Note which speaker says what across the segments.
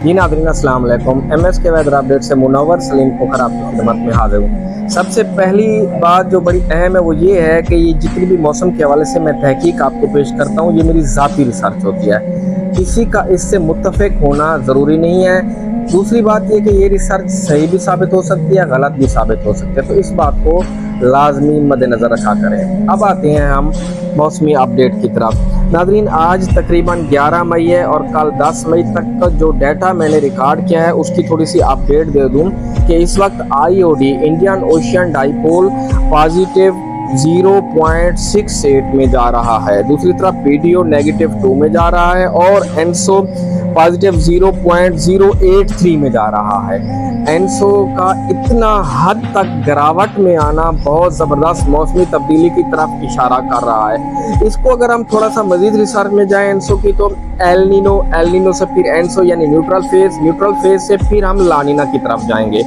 Speaker 1: जी नाज़रीन अस्सलाम वालेकुम। MS के वेदर अपडेट से मुनव्वर सलीम पोखर आपकी खिदमत में हाजिर हूँ। सबसे पहली बात जो बड़ी अहम है वो ये है कि ये जितनी भी मौसम के हवाले से मैं तहकीक आपको पेश करता हूँ, ये मेरी ज़ाती रिसर्च होती है, किसी का इससे मुत्तफ़िक होना ज़रूरी नहीं है। दूसरी बात ये कि ये रिसर्च सही भी साबित हो सकती है, गलत भी साबित हो सकती है, तो इस बात को लाजमी मद्देनज़र रखा करें। अब आते हैं हम मौसमी अपडेट की तरफ। नाज़रीन आज तकरीबन 11 मई है और कल 10 मई तक का जो डाटा मैंने रिकॉर्ड किया है उसकी थोड़ी सी अपडेट दे दूं कि इस वक्त IOD Indian ocean dipole positive 0.68 में जा रहा है, दूसरी तरफ PDO -2 में जा रहा है और ENSO पॉजिटिव 0.083 में जा रहा है। ENSO का इतना हद तक गिरावट में आना बहुत ज़बरदस्त मौसमी तब्दीली की तरफ इशारा कर रहा है। इसको अगर हम थोड़ा सा मज़ीद रिसर्च में जाएं ENSO की, तो एल नीनो से फिर ENSO यानी न्यूट्रल फेज से फिर हम ला नीना की तरफ जाएंगे।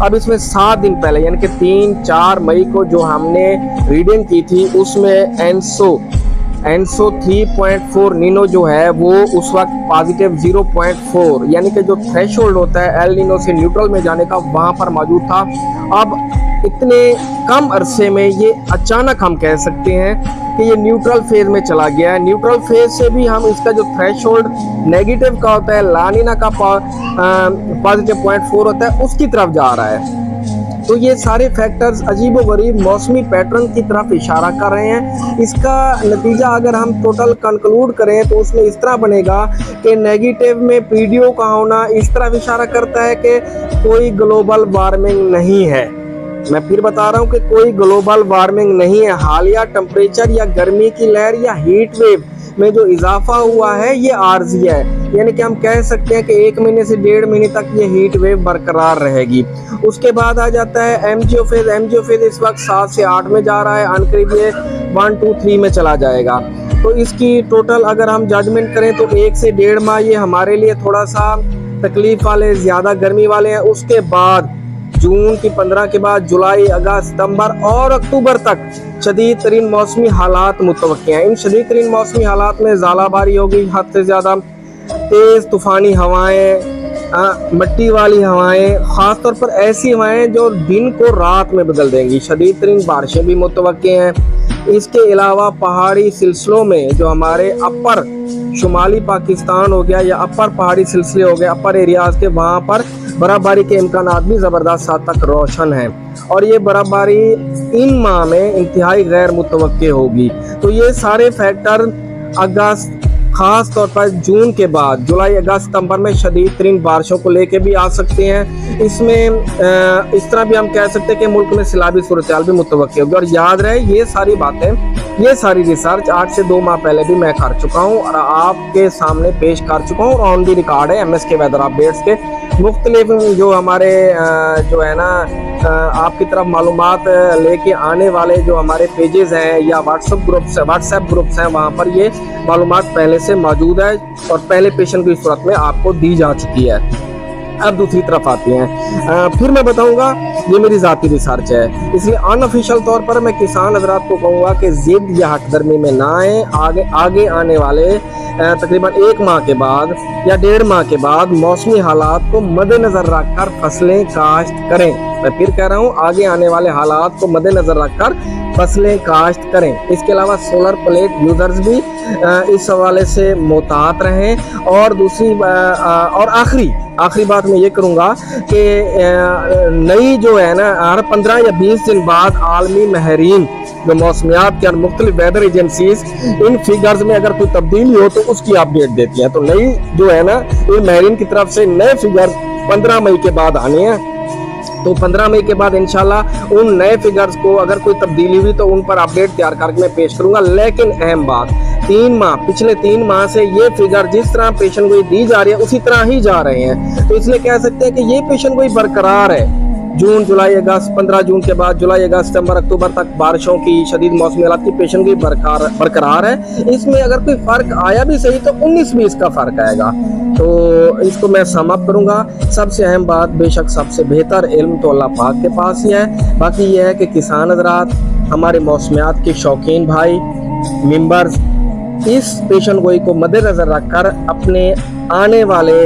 Speaker 1: अब इसमें 7 दिन पहले यानी कि 3-4 मई को जो हमने रीडिंग की थी उसमें ENSO 3.4 नीनो जो है वो उस वक्त पॉजिटिव 0.4 यानी कि जो थ्रेशोल्ड होता है एल नीनो से न्यूट्रल में जाने का वहाँ पर मौजूद था। अब इतने कम अरसे में ये अचानक हम कह सकते हैं कि ये न्यूट्रल फेज में चला गया है। न्यूट्रल फेज से भी हम इसका जो थ्रेशोल्ड नेगेटिव का होता है, ला नीना का पॉजिटिव 0.4 होता है, उसकी तरफ जा रहा है। तो ये सारे फैक्टर्स अजीबोगरीब मौसमी पैटर्न की तरफ इशारा कर रहे हैं। इसका नतीजा अगर हम टोटल कंक्लूड करें तो उसमें इस तरह बनेगा कि नेगेटिव में PDO का होना इस तरफ इशारा करता है कि कोई ग्लोबल वार्मिंग नहीं है। मैं फिर बता रहा हूँ कि कोई ग्लोबल वार्मिंग नहीं है। हालिया टेम्परेचर या गर्मी की लहर या हीट वेव में जो इजाफा हुआ है ये आर्जी है, यानी कि हम कह सकते हैं कि 1 महीने से 1.5 महीने तक ये हीट वेव बरकरार रहेगी। उसके बाद आ जाता है MGO फेज इस वक्त 7 से 8 में जा रहा है, अनकरीब ये 1, 2, 3 में चला जाएगा। तो इसकी टोटल अगर हम जजमेंट करें तो 1 से 1.5 माह ये हमारे लिए थोड़ा सा तकलीफ वाले, ज़्यादा गर्मी वाले हैं। उसके बाद जून की 15 के बाद जुलाई, अगस्त, सितंबर और अक्टूबर तक शदीद तरीन मौसमी हालात मुतवक्की हैं। इन शदीद तरीन मौसमी हालात में ज़ालाबारी होगी, हद से ज़्यादा तेज़ तूफ़ानी हवाएं, मिट्टी वाली हवाएं, ख़ास तौर पर ऐसी हवाएं जो दिन को रात में बदल देंगी। शदीद तरीन बारिशें भी मुतवक्की हैं। इसके अलावा पहाड़ी सिलसिलों में जो हमारे अपर शुमाली पाकिस्तान हो गया या अपर पहाड़ी सिलसिले हो गए, अपर एरियाज़ के, वहाँ पर बर्फ़बारी के इम्कानात भी ज़बरदस्त हद तक रोशन हैं और ये बर्फ़बारी इन माह में इंतहाई गैर मुतवक्की होगी। तो ये सारे फैक्टर अगस्त, ख़ास तौर पर जून के बाद जुलाई, अगस्त, सितंबर में शदीद तरीन बारिशों को लेके भी आ सकते हैं। इसमें इस तरह भी हम कह सकते हैं कि मुल्क में सैलाबी सूरत-ए-हाल भी मुतवक्की होगी। और याद रहे ये सारी बातें, ये सारी रिसर्च 8 से 2 माह पहले भी मैं कर चुका हूँ और आपके सामने पेश कर चुका हूँ और ऑन दी रिकॉर्ड है MS के वेदर अपडेट्स के मुख्तलिफ जो हमारे जो है ना आपकी तरफ मालूमात लेके आने वाले जो हमारे पेजेस हैं या व्हाट्सएप ग्रुप्स हैं, वहाँ पर ये मालूमात पहले से मौजूद है और पहले पेशेंट की सूरत में आपको दी जा चुकी है। अब दूसरी तरफ आती हैं, फिर मैं बताऊंगा ये मेरी ज़ाती रिसर्च है, इसलिए अनऑफिशियल तौर पर मैं किसान हजरात को कहूँगा कि ज़िद या हटदर्मी में ना आए। आगे आने वाले तकरीबन 1 माह के बाद या 1.5 माह के बाद मौसमी हालात को मद्देनज़र रखकर फसलें काश्त करें। मैं फिर कह रहा हूँ, आगे आने वाले हालात को मद्देनज़र रखकर फसलें काश्त करें। इसके अलावा सोलर प्लेट यूज़र्स भी इस हवाले से मोहतात रहें। और दूसरी और आखिरी बात मैं ये करूँगा कि नई जो है ना हर 15 या 20 दिन बाद आलमी महरीन जो मौसमियात के और मुख्तलिफ वेदर एजेंसीज इन फिगर्स में अगर कोई तब्दीली हो तो उसकी अपडेट देती हैं। तो नई जो है ना ये महरीन की तरफ से नए फिगर्स 15 मई के बाद आने हैं। तो 15 मई के बाद इंशाल्लाह उन नए फिगर्स को अगर कोई तब्दीली हुई तो उन पर अपडेट तैयार करके मैं पेश करूंगा। लेकिन अहम बात, पिछले 3 माह से ये फिगर जिस तरह पेशन गोई दी जा रही है उसी तरह ही जा रहे हैं। तो इसलिए कह सकते हैं कि ये पेशन गोई बरकरार है। जून, जुलाई, अगस्त, 15 जून के बाद जुलाई, अगस्त, सितंबर, अक्टूबर तक बारिशों की शदीद मौसमी हालात की पेशन गोई बरकरार है। इसमें अगर कोई फ़र्क आया भी सही तो 19-20 का फ़र्क आएगा। तो इसको मैं समअप करूँगा। सबसे अहम बात, बेशक सबसे बेहतर इल्म तो अल्लाह पाक के पास ही है। बाकी यह है कि किसान हज़रात, हमारे मौसमियात के शौकीन भाई, मेंबर्स, इस पेशन गोई को मद्देनजर रखकर अपने आने वाले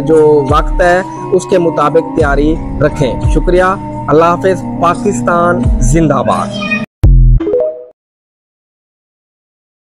Speaker 1: जो वक्त है उसके मुताबिक तैयारी रखें। शुक्रिया। अल्लाह हाफिज़। पाकिस्तान जिंदाबाद।